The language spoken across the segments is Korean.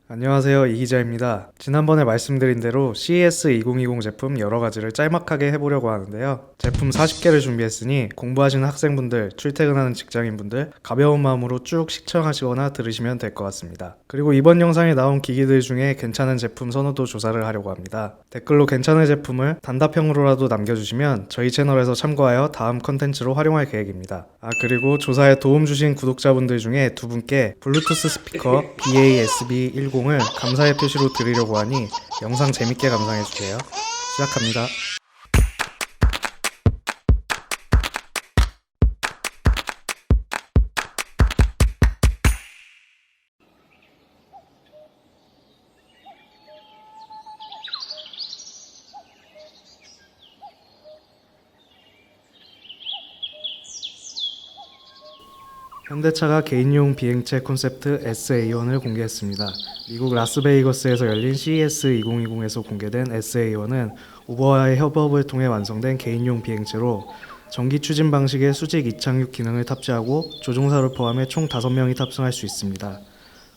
안녕하세요, 이 기자입니다. 지난번에 말씀드린 대로 CES 2020 제품 여러 가지를 짤막하게 해보려고 하는데요. 제품 40개를 준비했으니 공부하시는 학생분들, 출퇴근하는 직장인분들 가벼운 마음으로 쭉 시청하시거나 들으시면 될 것 같습니다. 그리고 이번 영상에 나온 기기들 중에 괜찮은 제품 선호도 조사를 하려고 합니다. 댓글로 괜찮은 제품을 단답형으로라도 남겨주시면 저희 채널에서 참고하여 다음 컨텐츠로 활용할 계획입니다. 그리고 조사에 도움 주신 구독자분들 중에 두 분께 블루투스 스피커 BASB10을 감사의 표시로 드리려고 하니 영상 재밌게 감상해주세요. 시작합니다. 현대차가 개인용 비행체 콘셉트 SA1을 공개했습니다. 미국 라스베이거스에서 열린 CES 2020에서 공개된 SA1은 우버와의 협업을 통해 완성된 개인용 비행체로 전기 추진 방식의 수직 이착륙 기능을 탑재하고 조종사를 포함해 총 5명이 탑승할 수 있습니다.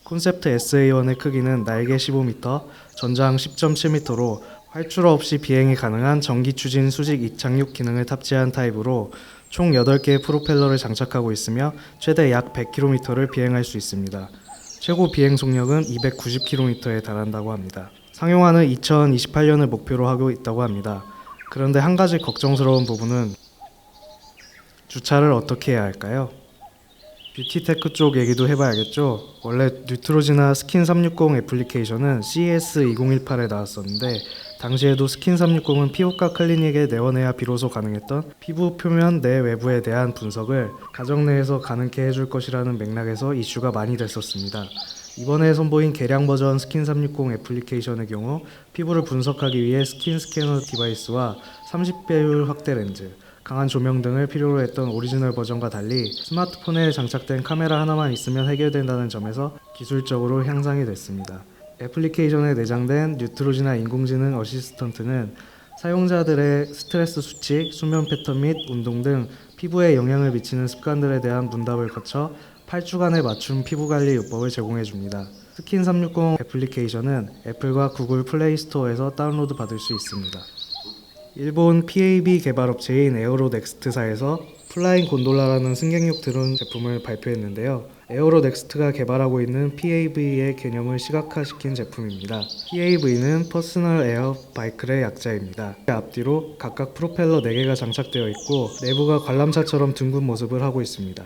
콘셉트 SA1의 크기는 날개 15m, 전장 10.7m로 활주로 없이 비행이 가능한 전기 추진 수직 이착륙 기능을 탑재한 타입으로 총 8개의 프로펠러를 장착하고 있으며 최대 약 100km를 비행할 수 있습니다. 최고 비행 속력은 290km에 달한다고 합니다. 상용화는 2028년을 목표로 하고 있다고 합니다. 그런데 한 가지 걱정스러운 부분은 주차를 어떻게 해야 할까요? 뷰티테크 쪽 얘기도 해봐야겠죠. 원래 뉴트로지나 스킨360 애플리케이션은 CES 2018에 나왔었는데 당시에도 스킨360은 피부과 클리닉에 내원해야 비로소 가능했던 피부 표면 내 외부에 대한 분석을 가정 내에서 가능케 해줄 것이라는 맥락에서 이슈가 많이 됐었습니다. 이번에 선보인 개량 버전 스킨360 애플리케이션의 경우 피부를 분석하기 위해 스킨 스캐너 디바이스와 30배율 확대 렌즈, 강한 조명 등을 필요로 했던 오리지널 버전과 달리 스마트폰에 장착된 카메라 하나만 있으면 해결된다는 점에서 기술적으로 향상이 됐습니다. 애플리케이션에 내장된 뉴트로지나 인공지능 어시스턴트는 사용자들의 스트레스 수치, 수면 패턴 및 운동 등 피부에 영향을 미치는 습관들에 대한 문답을 거쳐 8주간의 맞춤 피부관리 요법을 제공해줍니다. 스킨360 애플리케이션은 애플과 구글 플레이 스토어에서 다운로드 받을 수 있습니다. 일본 PAB 개발업체인 에어로넥스트사에서 플라잉 곤돌라라는 승객용 드론 제품을 발표했는데요. 에어로넥스트가 개발하고 있는 PAV의 개념을 시각화시킨 제품입니다. PAV는 퍼스널 에어 바이클의 약자입니다. 앞뒤로 각각 프로펠러 4개가 장착되어 있고 내부가 관람차처럼 둥근 모습을 하고 있습니다.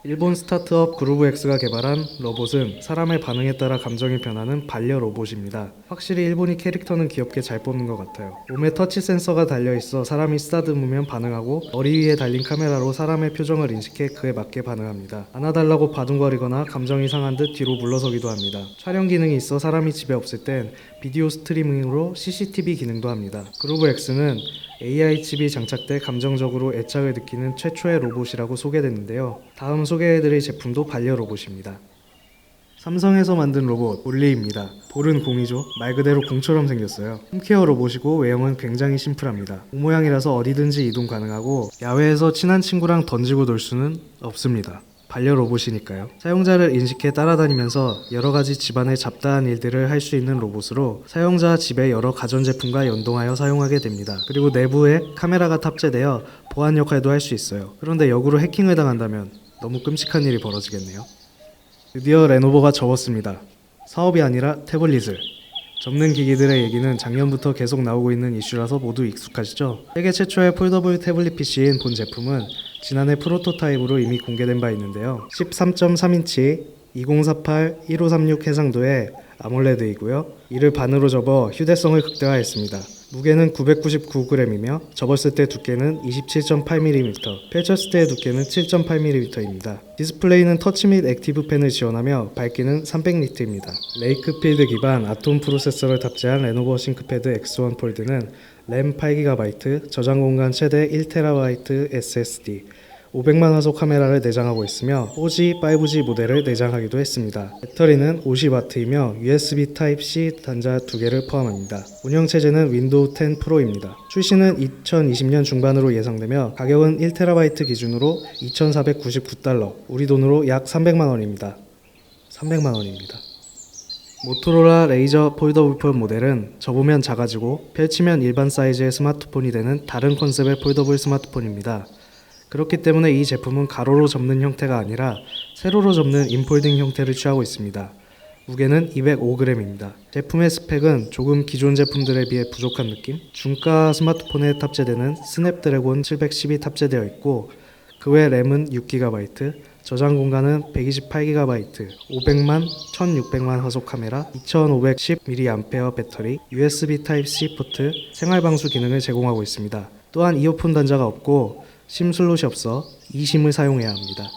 일본 스타트업 그루브엑스가 개발한 로봇은 사람의 반응에 따라 감정이 변하는 반려 로봇입니다. 확실히 일본이 캐릭터는 귀엽게 잘 뽑는 것 같아요. 몸에 터치 센서가 달려있어 사람이 쓰다듬으면 반응하고 머리 위에 달린 카메라로 사람의 표정을 인식해 그에 맞게 반응합니다. 안아달라고 바둥거리거나 감정이 상한 듯 뒤로 물러서기도 합니다. 촬영 기능이 있어 사람이 집에 없을 땐 비디오 스트리밍으로 CCTV 기능도 합니다. 그루브엑스는 AI 칩이 장착돼 감정적으로 애착을 느끼는 최초의 로봇이라고 소개됐는데요. 다음 소개해드릴 제품도 반려 로봇입니다. 삼성에서 만든 로봇 볼리입니다. 볼은 공이죠. 말 그대로 공처럼 생겼어요. 홈케어 로봇이고 외형은 굉장히 심플합니다. 공 모양이라서 어디든지 이동 가능하고 야외에서 친한 친구랑 던지고 놀 수는 없습니다. 반려 로봇이니까요. 사용자를 인식해 따라다니면서 여러가지 집안의 잡다한 일들을 할 수 있는 로봇으로 사용자 집의 여러 가전제품과 연동하여 사용하게 됩니다. 그리고 내부에 카메라가 탑재되어 보안 역할도 할 수 있어요. 그런데 역으로 해킹을 당한다면 너무 끔찍한 일이 벌어지겠네요. 드디어 레노버가 접었습니다. 사업이 아니라 태블릿을. 접는 기기들의 얘기는 작년부터 계속 나오고 있는 이슈라서 모두 익숙하시죠? 세계 최초의 폴더블 태블릿 PC인 본 제품은 지난해 프로토타입으로 이미 공개된 바 있는데요. 13.3인치 2048-1536 해상도의 아몰레드이고요. 이를 반으로 접어 휴대성을 극대화했습니다. 무게는 999g이며 접었을 때 두께는 27.8mm, 펼쳤을 때의 두께는 7.8mm입니다. 디스플레이는 터치 및 액티브 펜을 지원하며 밝기는 300니트입니다. 레이크필드 기반 아톰 프로세서를 탑재한 레노버 싱크패드 X1 폴드는 램 8GB, 저장 공간 최대 1TB SSD, 500만 화소 카메라를 내장하고 있으며 4G, 5G 모델을 내장하기도 했습니다. 배터리는 50W이며 USB Type-C 단자 2개를 포함합니다. 운영체제는 윈도우 10 프로입니다. 출시는 2020년 중반으로 예상되며 가격은 1TB 기준으로 2,499달러, 우리 돈으로 약 300만원입니다. 300만원입니다. 모토로라 레이저 폴더블 모델은 접으면 작아지고 펼치면 일반 사이즈의 스마트폰이 되는 다른 컨셉의 폴더블 스마트폰입니다. 그렇기 때문에 이 제품은 가로로 접는 형태가 아니라 세로로 접는 인폴딩 형태를 취하고 있습니다. 무게는 205g입니다. 제품의 스펙은 조금 기존 제품들에 비해 부족한 느낌? 중가 스마트폰에 탑재되는 스냅드래곤 710이 탑재되어 있고 그 외 램은 6GB, 저장 공간은 128GB, 500만, 1600만 화소 카메라, 2510mAh 배터리, USB Type-C 포트, 생활방수 기능을 제공하고 있습니다. 또한 이어폰 단자가 없고 심 슬롯이 없어 eSIM을 사용해야 합니다.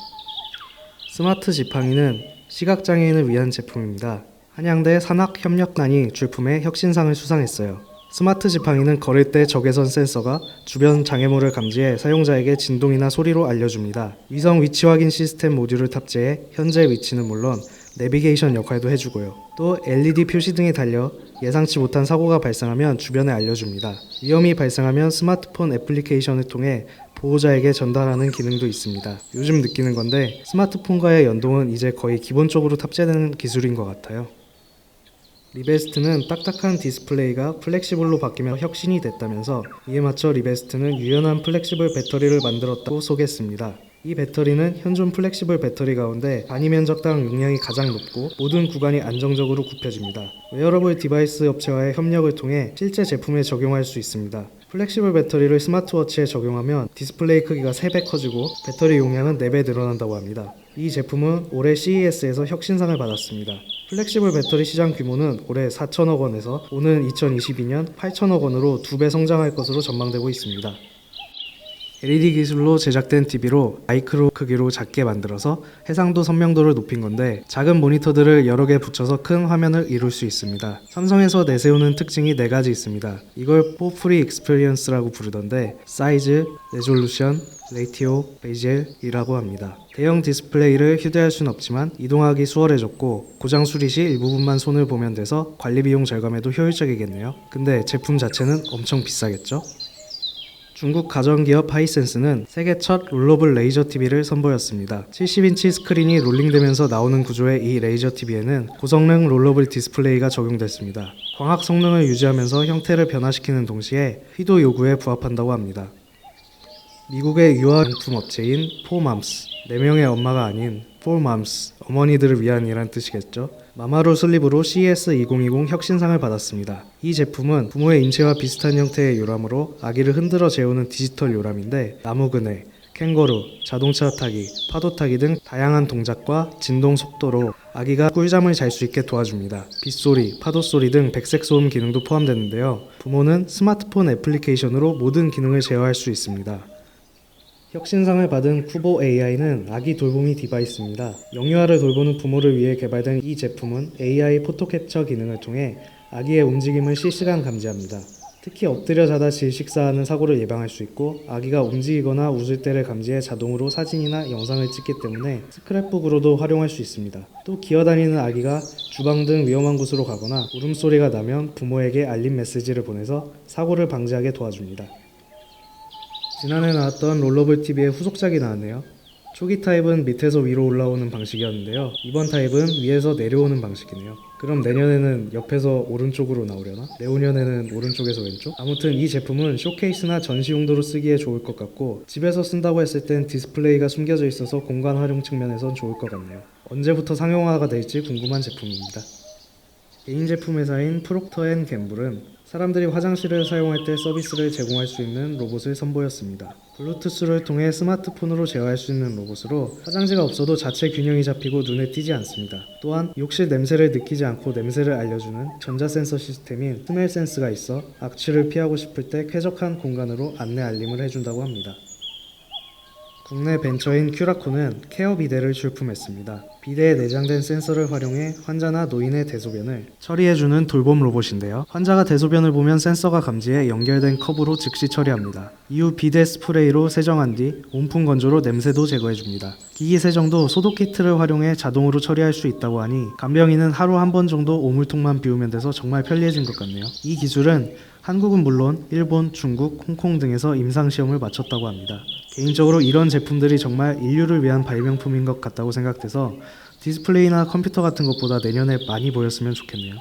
스마트 지팡이는 시각장애인을 위한 제품입니다. 한양대 산학협력단이 출품해 혁신상을 수상했어요. 스마트 지팡이는 걸을 때 적외선 센서가 주변 장애물을 감지해 사용자에게 진동이나 소리로 알려줍니다. 위성 위치 확인 시스템 모듈을 탑재해 현재 위치는 물론 내비게이션 역할도 해주고요. 또 LED 표시 등이 달려 예상치 못한 사고가 발생하면 주변에 알려줍니다. 위험이 발생하면 스마트폰 애플리케이션을 통해 보호자에게 전달하는 기능도 있습니다. 요즘 느끼는 건데 스마트폰과의 연동은 이제 거의 기본적으로 탑재되는 기술인 것 같아요. 리베스트는 딱딱한 디스플레이가 플렉시블로 바뀌며 혁신이 됐다면서 이에 맞춰 리베스트는 유연한 플렉시블 배터리를 만들었다고 소개했습니다. 이 배터리는 현존 플렉시블 배터리 가운데 단위 면적당 용량이 가장 높고 모든 구간이 안정적으로 굽혀집니다. 웨어러블 디바이스 업체와의 협력을 통해 실제 제품에 적용할 수 있습니다. 플렉시블 배터리를 스마트워치에 적용하면 디스플레이 크기가 3배 커지고 배터리 용량은 4배 늘어난다고 합니다. 이 제품은 올해 CES에서 혁신상을 받았습니다. 플렉시블 배터리 시장 규모는 올해 4천억 원에서 오는 2022년 8천억 원으로 2배 성장할 것으로 전망되고 있습니다. LED 기술로 제작된 TV로 마이크로 크기로 작게 만들어서 해상도 선명도를 높인 건데 작은 모니터들을 여러 개 붙여서 큰 화면을 이룰 수 있습니다. 삼성에서 내세우는 특징이 4가지 있습니다. 이걸 포프리 익스피리언스라고 부르던데 사이즈, 레졸루션, 레이티오, 베젤이라고 합니다. 대형 디스플레이를 휴대할 순 없지만 이동하기 수월해졌고 고장 수리 시 일부분만 손을 보면 돼서 관리 비용 절감에도 효율적이겠네요. 근데 제품 자체는 엄청 비싸겠죠? 중국 가전기업 하이센스는 세계 첫 롤러블 레이저 TV를 선보였습니다. 70인치 스크린이 롤링되면서 나오는 구조의 이 레이저 TV에는 고성능 롤러블 디스플레이가 적용됐습니다. 광학 성능을 유지하면서 형태를 변화시키는 동시에 휘도 요구에 부합한다고 합니다. 미국의 유아용품 업체인 포맘스, 4명의 엄마가 아닌 포맘스, 어머니들을 위한이란 뜻이겠죠. 마마루 슬립으로 CES 2020 혁신상을 받았습니다. 이 제품은 부모의 인체와 비슷한 형태의 요람으로 아기를 흔들어 재우는 디지털 요람인데 나무 그네, 캥거루, 자동차 타기, 파도 타기 등 다양한 동작과 진동 속도로 아기가 꿀잠을 잘 수 있게 도와줍니다. 빗소리, 파도소리 등 백색 소음 기능도 포함되는데요. 부모는 스마트폰 애플리케이션으로 모든 기능을 제어할 수 있습니다. 혁신상을 받은 쿠보 AI는 아기 돌보미 디바이스입니다. 영유아를 돌보는 부모를 위해 개발된 이 제품은 AI 포토 캡처 기능을 통해 아기의 움직임을 실시간 감지합니다. 특히 엎드려 자다 질식사하는 사고를 예방할 수 있고 아기가 움직이거나 웃을 때를 감지해 자동으로 사진이나 영상을 찍기 때문에 스크랩북으로도 활용할 수 있습니다. 또 기어다니는 아기가 주방 등 위험한 곳으로 가거나 울음소리가 나면 부모에게 알림 메시지를 보내서 사고를 방지하게 도와줍니다. 지난해 나왔던 롤러블 TV의 후속작이 나왔네요. 초기 타입은 밑에서 위로 올라오는 방식이었는데요. 이번 타입은 위에서 내려오는 방식이네요. 그럼 내년에는 옆에서 오른쪽으로 나오려나? 내후년에는 오른쪽에서 왼쪽? 아무튼 이 제품은 쇼케이스나 전시 용도로 쓰기에 좋을 것 같고 집에서 쓴다고 했을 땐 디스플레이가 숨겨져 있어서 공간 활용 측면에선 좋을 것 같네요. 언제부터 상용화가 될지 궁금한 제품입니다. 개인 제품 회사인 프록터 앤 갬블은 사람들이 화장실을 사용할 때 서비스를 제공할 수 있는 로봇을 선보였습니다. 블루투스를 통해 스마트폰으로 제어할 수 있는 로봇으로 화장지가 없어도 자체 균형이 잡히고 눈에 띄지 않습니다. 또한 욕실 냄새를 느끼지 않고 냄새를 알려주는 전자센서 시스템인 스멜센스가 있어 악취를 피하고 싶을 때 쾌적한 공간으로 안내 알림을 해준다고 합니다. 국내 벤처인 큐라코는 케어 비데를 출품했습니다. 비데에 내장된 센서를 활용해 환자나 노인의 대소변을 처리해주는 돌봄 로봇인데요. 환자가 대소변을 보면 센서가 감지해 연결된 컵으로 즉시 처리합니다. 이후 비데 스프레이로 세정한 뒤 온풍 건조로 냄새도 제거해줍니다. 기기 세정도 소독 키트를 활용해 자동으로 처리할 수 있다고 하니 간병인은 하루 한 번 정도 오물통만 비우면 돼서 정말 편리해진 것 같네요. 이 기술은 한국은 물론 일본, 중국, 홍콩 등에서 임상시험을 마쳤다고 합니다. 개인적으로 이런 제품들이 정말 인류를 위한 발명품인 것 같다고 생각돼서 디스플레이나 컴퓨터 같은 것보다 내년에 많이 보였으면 좋겠네요.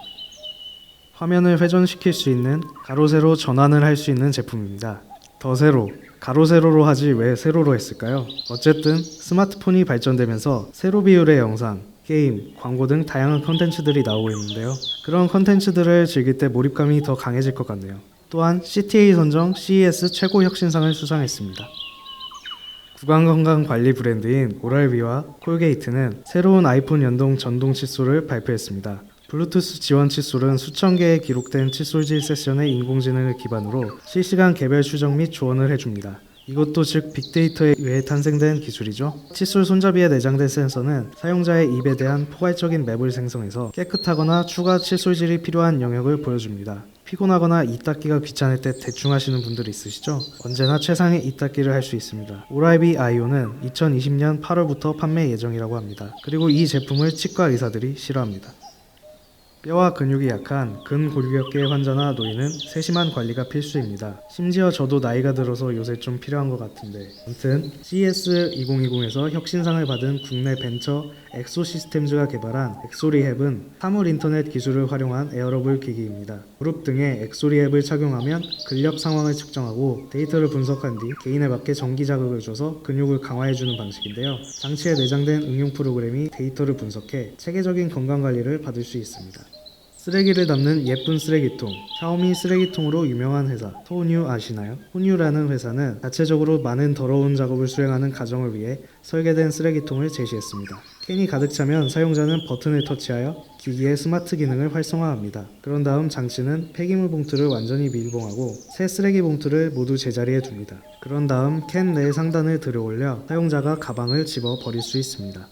화면을 회전시킬 수 있는 가로 세로 전환을 할 수 있는 제품입니다. 더 세로, 가로 세로로 하지 왜 세로로 했을까요? 어쨌든 스마트폰이 발전되면서 세로 비율의 영상, 게임, 광고 등 다양한 컨텐츠들이 나오고 있는데요. 그런 컨텐츠들을 즐길 때 몰입감이 더 강해질 것 같네요. 또한 CTA 선정 CES 최고 혁신상을 수상했습니다. 구강건강관리 브랜드인 오랄비와 콜게이트는 새로운 아이폰 연동 전동 칫솔을 발표했습니다. 블루투스 지원 칫솔은 수천 개의 기록된 칫솔질 세션의 인공지능을 기반으로 실시간 개별 추적 및 조언을 해줍니다. 이것도 즉 빅데이터에 의해 탄생된 기술이죠. 칫솔 손잡이에 내장된 센서는 사용자의 입에 대한 포괄적인 맵을 생성해서 깨끗하거나 추가 칫솔질이 필요한 영역을 보여줍니다. 피곤하거나 이 닦기가 귀찮을 때 대충 하시는 분들 있으시죠? 언제나 최상의 이 닦기를 할 수 있습니다. 오랄비 아이오는 2020년 8월부터 판매 예정이라고 합니다. 그리고 이 제품을 치과 의사들이 싫어합니다. 뼈와 근육이 약한 근골격계 환자나 노인은 세심한 관리가 필수입니다. 심지어 저도 나이가 들어서 요새 좀 필요한 것 같은데. 아무튼 CES 2020에서 혁신상을 받은 국내 벤처 엑소시스템즈가 개발한 엑소리헵은 사물 인터넷 기술을 활용한 에어러블 기기입니다. 무릎 등에 엑소리헵을 착용하면 근력 상황을 측정하고 데이터를 분석한 뒤 개인에 맞게 전기 자극을 줘서 근육을 강화해주는 방식인데요. 장치에 내장된 응용 프로그램이 데이터를 분석해 체계적인 건강관리를 받을 수 있습니다. 쓰레기를 담는 예쁜 쓰레기통, 샤오미 쓰레기통으로 유명한 회사 토뉴 아시나요? 토뉴라는 회사는 자체적으로 많은 더러운 작업을 수행하는 가정을 위해 설계된 쓰레기통을 제시했습니다. 캔이 가득 차면 사용자는 버튼을 터치하여 기기의 스마트 기능을 활성화합니다. 그런 다음 장치는 폐기물 봉투를 완전히 밀봉하고 새 쓰레기 봉투를 모두 제자리에 둡니다. 그런 다음 캔 내 상단을 들어 올려 사용자가 가방을 집어 버릴 수 있습니다.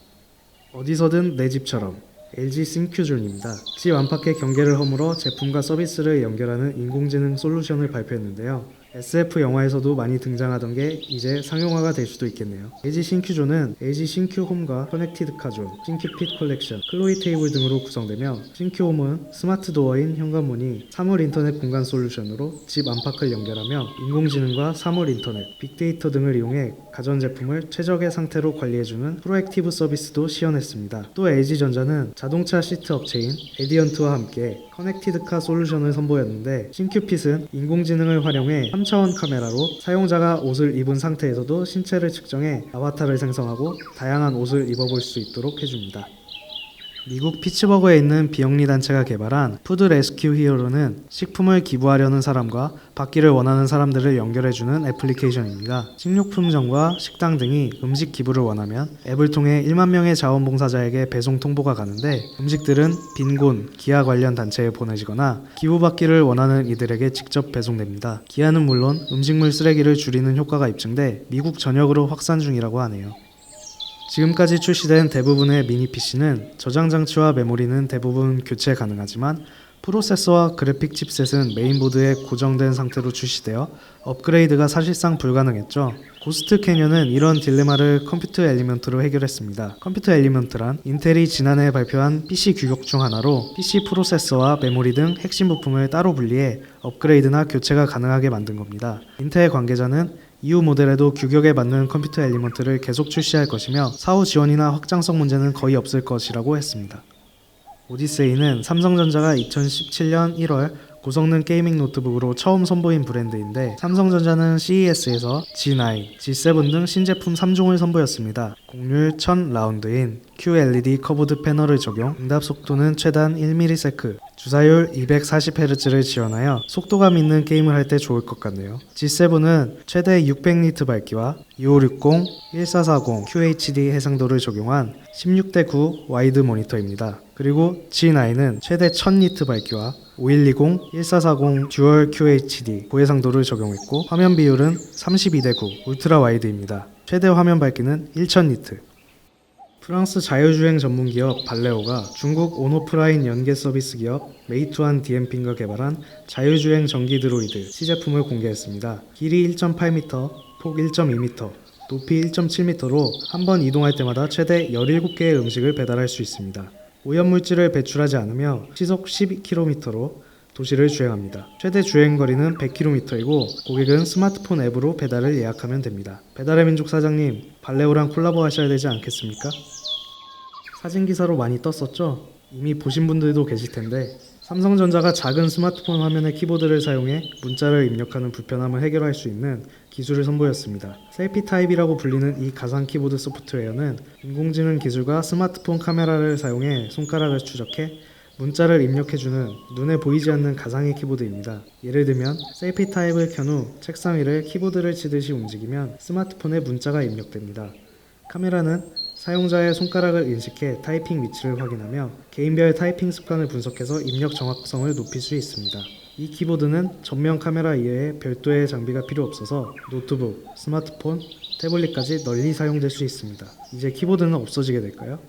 어디서든 내 집처럼 LG 싱큐존입니다. 집 안팎의 경계를 허물어 제품과 서비스를 연결하는 인공지능 솔루션을 발표했는데요. SF 영화에서도 많이 등장하던 게 이제 상용화가 될 수도 있겠네요. LG 싱큐존은 LG 싱큐홈과 커넥티드 카존, 싱큐핏 컬렉션, 클로이 테이블 등으로 구성되며 싱큐홈은 스마트 도어인 현관문이 사물 인터넷 공간 솔루션으로 집 안팎을 연결하며 인공지능과 사물 인터넷, 빅데이터 등을 이용해 가전제품을 최적의 상태로 관리해주는 프로액티브 서비스도 시연했습니다. 또 LG전자는 자동차 시트 업체인 에디언트와 함께 커넥티드카 솔루션을 선보였는데 싱큐핏은 인공지능을 활용해 3차원 카메라로 사용자가 옷을 입은 상태에서도 신체를 측정해 아바타를 생성하고 다양한 옷을 입어볼 수 있도록 해줍니다. 미국 피츠버그에 있는 비영리 단체가 개발한 푸드 레스큐 히어로는 식품을 기부하려는 사람과 받기를 원하는 사람들을 연결해주는 애플리케이션입니다. 식료품점과 식당 등이 음식 기부를 원하면 앱을 통해 1만 명의 자원봉사자에게 배송 통보가 가는데 음식들은 빈곤, 기아 관련 단체에 보내지거나 기부받기를 원하는 이들에게 직접 배송됩니다. 기아는 물론 음식물 쓰레기를 줄이는 효과가 입증돼 미국 전역으로 확산 중이라고 하네요. 지금까지 출시된 대부분의 미니 PC는 저장 장치와 메모리는 대부분 교체 가능하지만 프로세서와 그래픽 칩셋은 메인보드에 고정된 상태로 출시되어 업그레이드가 사실상 불가능했죠. 고스트 캐년은 이런 딜레마를 컴퓨터 엘리먼트로 해결했습니다. 컴퓨터 엘리먼트란 인텔이 지난해 발표한 PC 규격 중 하나로 PC 프로세서와 메모리 등 핵심 부품을 따로 분리해 업그레이드나 교체가 가능하게 만든 겁니다. 인텔 관계자는 이후 모델에도 규격에 맞는 컴퓨터 엘리먼트를 계속 출시할 것이며 사후 지원이나 확장성 문제는 거의 없을 것이라고 했습니다. 오디세이는 삼성전자가 2017년 1월 고성능 게이밍 노트북으로 처음 선보인 브랜드인데 삼성전자는 CES에서 G9, G7 등 신제품 3종을 선보였습니다. 공률 1000라운드인 QLED 커브드 패널을 적용, 응답 속도는 최단 1ms, 주사율 240Hz를 지원하여 속도감 있는 게임을 할 때 좋을 것 같네요. G7은 최대 600니트 밝기와 2560, 1440 QHD 해상도를 적용한 16:9 와이드 모니터입니다. 그리고 G9은 최대 1000니트 밝기와 5120, 1440 듀얼 QHD 고해상도를 적용했고 화면 비율은 32:9 울트라 와이드입니다. 최대 화면 밝기는 1000니트. 프랑스 자율주행 전문기업 발레오가 중국 온오프라인 연계 서비스 기업 메이투안 디엠핑과 개발한 자율주행 전기 드로이드 시제품을 공개했습니다. 길이 1.8m, 폭 1.2m, 높이 1.7m로 한 번 이동할 때마다 최대 17개의 음식을 배달할 수 있습니다. 오염물질을 배출하지 않으며 시속 12km로 도시를 주행합니다. 최대 주행거리는 100km이고 고객은 스마트폰 앱으로 배달을 예약하면 됩니다. 배달의 민족 사장님, 발레오랑 콜라보 하셔야 되지 않겠습니까? 사진 기사로 많이 떴었죠? 이미 보신 분들도 계실 텐데 삼성전자가 작은 스마트폰 화면의 키보드를 사용해 문자를 입력하는 불편함을 해결할 수 있는 기술을 선보였습니다. 셀피 타입이라고 불리는 이 가상 키보드 소프트웨어는 인공지능 기술과 스마트폰 카메라를 사용해 손가락을 추적해 문자를 입력해주는 눈에 보이지 않는 가상의 키보드입니다. 예를 들면 셀피 타입을 켠 후 책상 위를 키보드를 치듯이 움직이면 스마트폰에 문자가 입력됩니다. 카메라는 사용자의 손가락을 인식해 타이핑 위치를 확인하며 개인별 타이핑 습관을 분석해서 입력 정확성을 높일 수 있습니다. 이 키보드는 전면 카메라 이외에 별도의 장비가 필요 없어서 노트북, 스마트폰, 태블릿까지 널리 사용될 수 있습니다. 이제 키보드는 없어지게 될까요?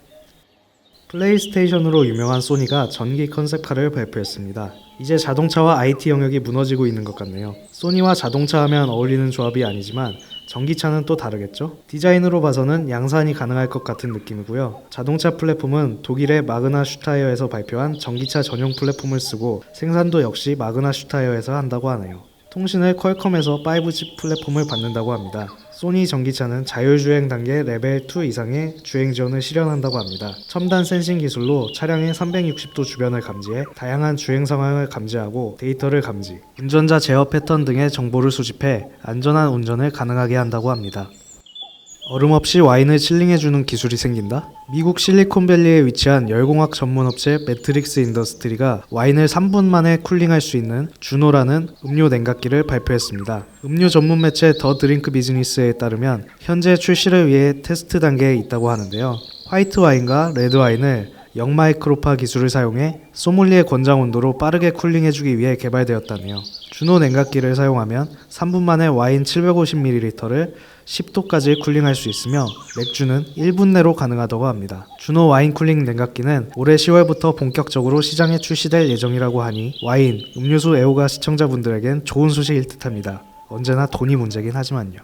플레이스테이션으로 유명한 소니가 전기 컨셉카를 발표했습니다. 이제 자동차와 IT 영역이 무너지고 있는 것 같네요. 소니와 자동차 하면 어울리는 조합이 아니지만 전기차는 또 다르겠죠? 디자인으로 봐서는 양산이 가능할 것 같은 느낌이고요. 자동차 플랫폼은 독일의 마그나 슈타이어에서 발표한 전기차 전용 플랫폼을 쓰고 생산도 역시 마그나 슈타이어에서 한다고 하네요. 통신을 퀄컴에서 5G 플랫폼을 받는다고 합니다. 소니 전기차는 자율주행 단계 레벨 2 이상의 주행 지원을 실현한다고 합니다. 첨단 센싱 기술로 차량의 360도 주변을 감지해 다양한 주행 상황을 감지하고 데이터를 감지, 운전자 제어 패턴 등의 정보를 수집해 안전한 운전을 가능하게 한다고 합니다. 얼음 없이 와인을 칠링해주는 기술이 생긴다? 미국 실리콘밸리에 위치한 열공학 전문 업체 매트릭스 인더스트리가 와인을 3분 만에 쿨링할 수 있는 주노라는 음료 냉각기를 발표했습니다. 음료 전문 매체 더 드링크 비즈니스에 따르면 현재 출시를 위해 테스트 단계에 있다고 하는데요. 화이트 와인과 레드 와인을 0마이크로파 기술을 사용해 소믈리에 권장 온도로 빠르게 쿨링해주기 위해 개발되었다네요. 주노 냉각기를 사용하면 3분 만에 와인 750ml를 10도까지 쿨링할 수 있으며 맥주는 1분 내로 가능하다고 합니다. 주노 와인 쿨링 냉각기는 올해 10월부터 본격적으로 시장에 출시될 예정이라고 하니 와인, 음료수 애호가 시청자분들에겐 좋은 소식일 듯합니다. 언제나 돈이 문제긴 하지만요.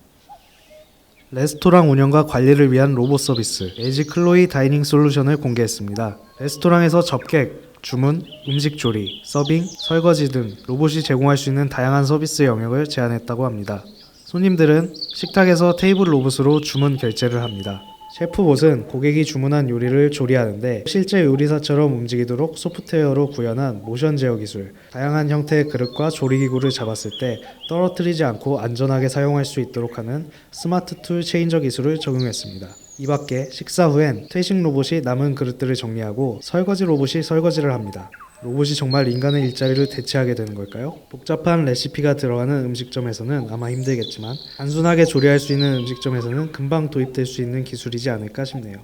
레스토랑 운영과 관리를 위한 로봇 서비스 LG 클로이 다이닝 솔루션을 공개했습니다. 레스토랑에서 접객, 주문, 음식 조리, 서빙, 설거지 등 로봇이 제공할 수 있는 다양한 서비스 영역을 제안했다고 합니다. 손님들은 식탁에서 테이블 로봇으로 주문 결제를 합니다. 셰프봇은 고객이 주문한 요리를 조리하는데 실제 요리사처럼 움직이도록 소프트웨어로 구현한 모션 제어 기술, 다양한 형태의 그릇과 조리기구를 잡았을 때 떨어뜨리지 않고 안전하게 사용할 수 있도록 하는 스마트 툴 체인저 기술을 적용했습니다. 이 밖에 식사 후엔 퇴식 로봇이 남은 그릇들을 정리하고 설거지 로봇이 설거지를 합니다. 로봇이 정말 인간의 일자리를 대체하게 되는 걸까요? 복잡한 레시피가 들어가는 음식점에서는 아마 힘들겠지만 단순하게 조리할 수 있는 음식점에서는 금방 도입될 수 있는 기술이지 않을까 싶네요.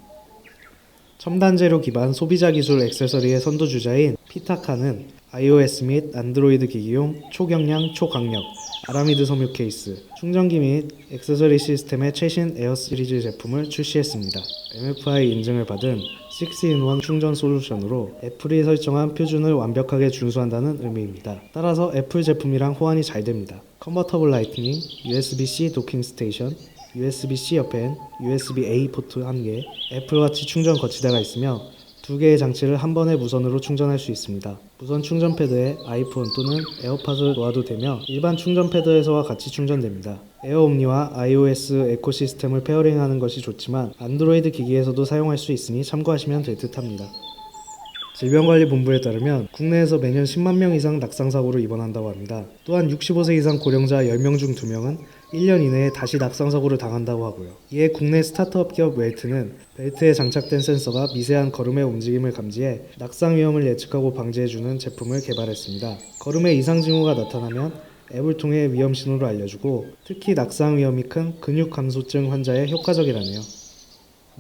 첨단 재료 기반 소비자 기술 액세서리의 선두주자인 피타카는 iOS 및 안드로이드 기기용 초경량 초강력 아라미드 섬유 케이스, 충전기 및 액세서리 시스템의 최신 에어 시리즈 제품을 출시했습니다. MFI 인증을 받은 6-in-1 충전 솔루션으로 애플이 설정한 표준을 완벽하게 준수한다는 의미입니다. 따라서 애플 제품이랑 호환이 잘 됩니다. 컨버터블 라이트닝, USB-C 도킹 스테이션, USB-C 옆엔 USB-A 포트 1개, 애플워치 충전 거치대가 있으며 2개의 장치를 한 번에 무선으로 충전할 수 있습니다. 무선 충전 패드에 아이폰 또는 에어팟을 놓아도 되며 일반 충전 패드에서와 같이 충전됩니다. 에어옴니와 iOS 에코시스템을 페어링하는 것이 좋지만 안드로이드 기기에서도 사용할 수 있으니 참고하시면 될 듯합니다. 질병관리본부에 따르면 국내에서 매년 10만 명 이상 낙상사고로 입원한다고 합니다. 또한 65세 이상 고령자 10명 중 2명은 1년 이내에 다시 낙상사고를 당한다고 하고요. 이에 국내 스타트업 기업 웰트는 벨트에 장착된 센서가 미세한 걸음의 움직임을 감지해 낙상 위험을 예측하고 방지해주는 제품을 개발했습니다. 걸음에 이상 징후가 나타나면 앱을 통해 위험 신호를 알려주고 특히 낙상 위험이 큰 근육 감소증 환자에 효과적이라네요.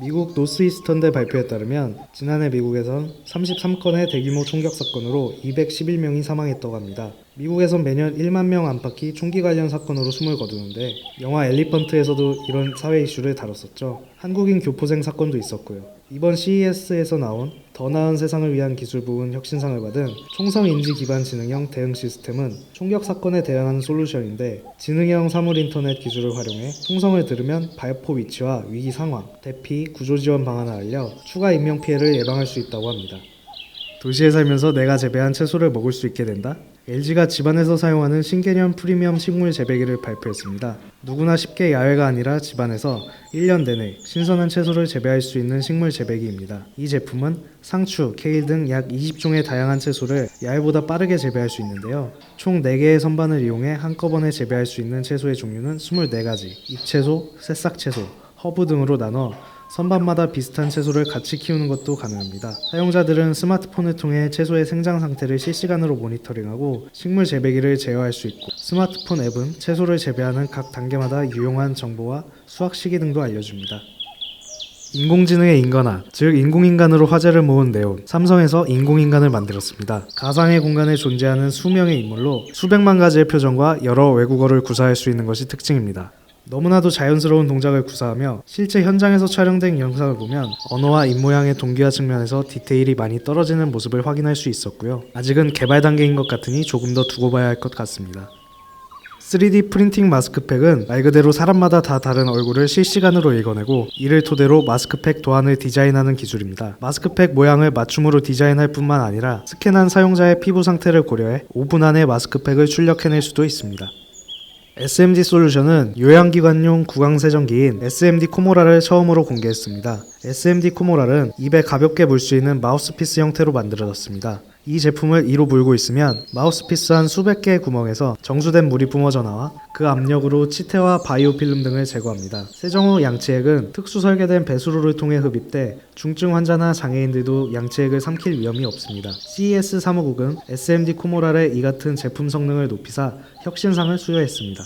미국 노스이스턴대 발표에 따르면 지난해 미국에선 33건의 대규모 총격 사건으로 211명이 사망했다고 합니다. 미국에선 매년 1만 명 안팎이 총기 관련 사건으로 숨을 거두는데 영화 엘리펀트에서도 이런 사회 이슈를 다뤘었죠. 한국인 교포생 사건도 있었고요. 이번 CES에서 나온 더 나은 세상을 위한 기술 부문 혁신상을 받은 총성 인지 기반 지능형 대응 시스템은 총격 사건에 대응하는 솔루션인데 지능형 사물 인터넷 기술을 활용해 총성을 들으면 발포 위치와 위기 상황, 대피, 구조 지원 방안을 알려 추가 인명 피해를 예방할 수 있다고 합니다. 도시에 살면서 내가 재배한 채소를 먹을 수 있게 된다? LG가 집안에서 사용하는 신개념 프리미엄 식물 재배기를 발표했습니다. 누구나 쉽게 야외가 아니라 집안에서 1년 내내 신선한 채소를 재배할 수 있는 식물 재배기입니다. 이 제품은 상추, 케일 등 약 20종의 다양한 채소를 야외보다 빠르게 재배할 수 있는데요. 총 4개의 선반을 이용해 한꺼번에 재배할 수 있는 채소의 종류는 24가지, 잎채소, 새싹채소, 허브 등으로 나눠 선반마다 비슷한 채소를 같이 키우는 것도 가능합니다. 사용자들은 스마트폰을 통해 채소의 생장 상태를 실시간으로 모니터링하고 식물 재배기를 제어할 수 있고, 스마트폰 앱은 채소를 재배하는 각 단계마다 유용한 정보와 수확 시기 등도 알려줍니다. 인공지능의 인간화, 즉 인공인간으로 화제를 모은 네온, 삼성에서 인공인간을 만들었습니다. 가상의 공간에 존재하는 수명의 인물로 수백만 가지의 표정과 여러 외국어를 구사할 수 있는 것이 특징입니다. 너무나도 자연스러운 동작을 구사하며 실제 현장에서 촬영된 영상을 보면 언어와 입모양의 동기화 측면에서 디테일이 많이 떨어지는 모습을 확인할 수 있었고요. 아직은 개발 단계인 것 같으니 조금 더 두고 봐야 할 것 같습니다. 3D 프린팅 마스크팩은 말 그대로 사람마다 다 다른 얼굴을 실시간으로 읽어내고 이를 토대로 마스크팩 도안을 디자인하는 기술입니다. 마스크팩 모양을 맞춤으로 디자인할 뿐만 아니라 스캔한 사용자의 피부 상태를 고려해 5분 안에 마스크팩을 출력해낼 수도 있습니다. SMD 솔루션은 요양기관용 구강세정기인 SMD 코모랄을 처음으로 공개했습니다. SMD 코모랄은 입에 가볍게 물 수 있는 마우스피스 형태로 만들어졌습니다. 이 제품을 이로 물고 있으면 마우스피스 한 수백 개의 구멍에서 정수된 물이 뿜어져 나와 그 압력으로 치태와 바이오필름 등을 제거합니다. 세정 후 양치액은 특수 설계된 배수로를 통해 흡입돼 중증 환자나 장애인들도 양치액을 삼킬 위험이 없습니다. CES 사무국은 SMD 코모랄의 이 같은 제품 성능을 높이사 혁신상을 수여했습니다.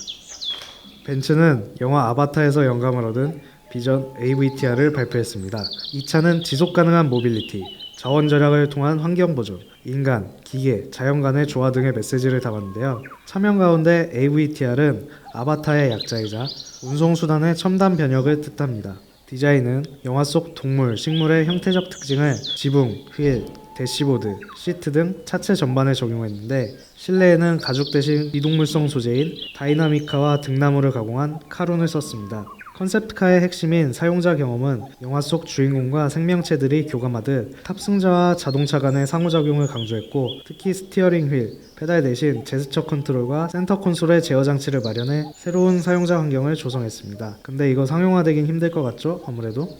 벤츠는 영화 아바타에서 영감을 얻은 비전 AVTR을 발표했습니다. 이 차는 지속가능한 모빌리티, 자원 절약을 통한 환경 보존, 인간, 기계, 자연 간의 조화 등의 메시지를 담았는데요. 차명 가운데 AVTR은 아바타의 약자이자 운송수단의 첨단 변혁을 뜻합니다. 디자인은 영화 속 동물, 식물의 형태적 특징을 지붕, 휠, 대시보드, 시트 등 차체 전반에 적용했는데 실내에는 가죽 대신 비동물성 소재인 다이나미카와 등나무를 가공한 카론을 썼습니다. 컨셉트카의 핵심인 사용자 경험은 영화 속 주인공과 생명체들이 교감하듯 탑승자와 자동차 간의 상호작용을 강조했고, 특히 스티어링 휠, 페달 대신 제스처 컨트롤과 센터 콘솔의 제어 장치를 마련해 새로운 사용자 환경을 조성했습니다. 근데 이거 상용화되긴 힘들 것 같죠? 아무래도?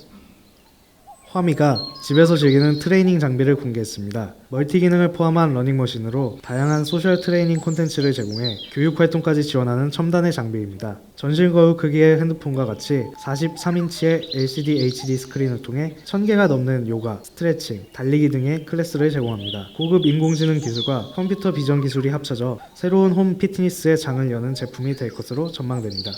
화미가 집에서 즐기는 트레이닝 장비를 공개했습니다. 멀티 기능을 포함한 러닝머신으로 다양한 소셜 트레이닝 콘텐츠를 제공해 교육 활동까지 지원하는 첨단의 장비입니다. 전신 거울 크기의 핸드폰과 같이 43인치의 LCD HD 스크린을 통해 1000개가 넘는 요가, 스트레칭, 달리기 등의 클래스를 제공합니다. 고급 인공지능 기술과 컴퓨터 비전 기술이 합쳐져 새로운 홈 피트니스의 장을 여는 제품이 될 것으로 전망됩니다.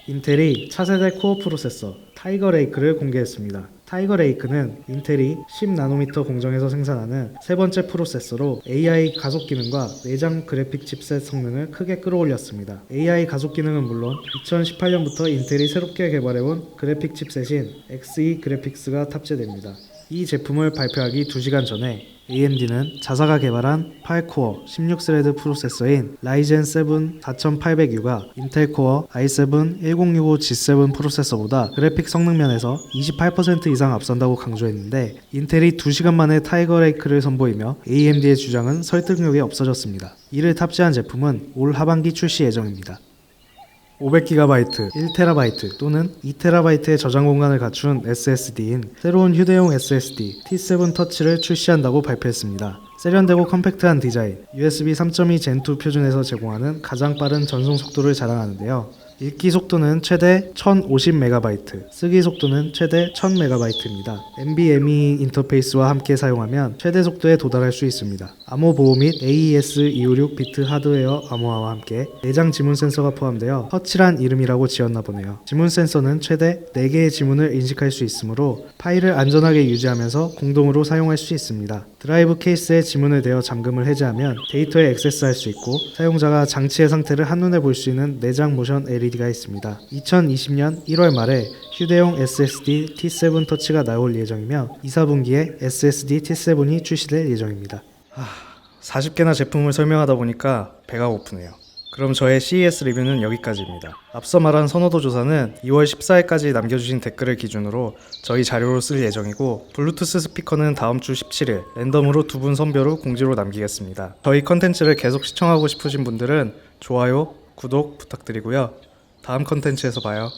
인텔이 차세대 코어 프로세서 타이거 레이크를 공개했습니다. 타이거 레이크는 인텔이 10나노미터 공정에서 생산하는 세 번째 프로세서로 AI 가속 기능과 내장 그래픽 칩셋 성능을 크게 끌어올렸습니다. AI 가속 기능은 물론 2018년부터 인텔이 새롭게 개발해온 그래픽 칩셋인 Xe 그래픽스가 탑재됩니다. 이 제품을 발표하기 2시간 전에 AMD는 자사가 개발한 8코어 16스레드 프로세서인 라이젠 7 4800U가 인텔 코어 i7 1065G7 프로세서보다 그래픽 성능 면에서 28% 이상 앞선다고 강조했는데, 인텔이 2시간 만에 타이거 레이크를 선보이며 AMD의 주장은 설득력이 없어졌습니다. 이를 탑재한 제품은 올 하반기 출시 예정입니다. 500GB, 1TB 또는 2TB의 저장 공간을 갖춘 SSD인 새로운 휴대용 SSD T7 터치를 출시한다고 발표했습니다. 세련되고 컴팩트한 디자인, USB 3.2 Gen2 표준에서 제공하는 가장 빠른 전송 속도를 자랑하는데요. 읽기 속도는 최대 1050MB, 쓰기 속도는 최대 1000MB입니다. NVMe 인터페이스와 함께 사용하면 최대 속도에 도달할 수 있습니다. 암호 보호 및 AES 256비트 하드웨어 암호화와 함께 내장 지문 센서가 포함되어 터치란 이름이라고 지었나 보네요. 지문 센서는 최대 4개의 지문을 인식할 수 있으므로 파일을 안전하게 유지하면서 공동으로 사용할 수 있습니다. 드라이브 케이스에 지문을 대어 잠금을 해제하면 데이터에 액세스할 수 있고, 사용자가 장치의 상태를 한눈에 볼 수 있는 내장 모션 LED가 있습니다. 2020년 1월 말에 휴대용 SSD T7 터치가 나올 예정이며 2, 4분기에 SSD T7이 출시될 예정입니다. 40개나 제품을 설명하다 보니까 배가 고프네요. 그럼 저의 CES 리뷰는 여기까지입니다. 앞서 말한 선호도 조사는 2월 14일까지 남겨주신 댓글을 기준으로 저희 자료로 쓸 예정이고 블루투스 스피커는 다음 주 17일 랜덤으로 2분 선별로 공지로 남기겠습니다. 저희 컨텐츠를 계속 시청하고 싶으신 분들은 좋아요, 구독 부탁드리고요. 다음 컨텐츠에서 봐요.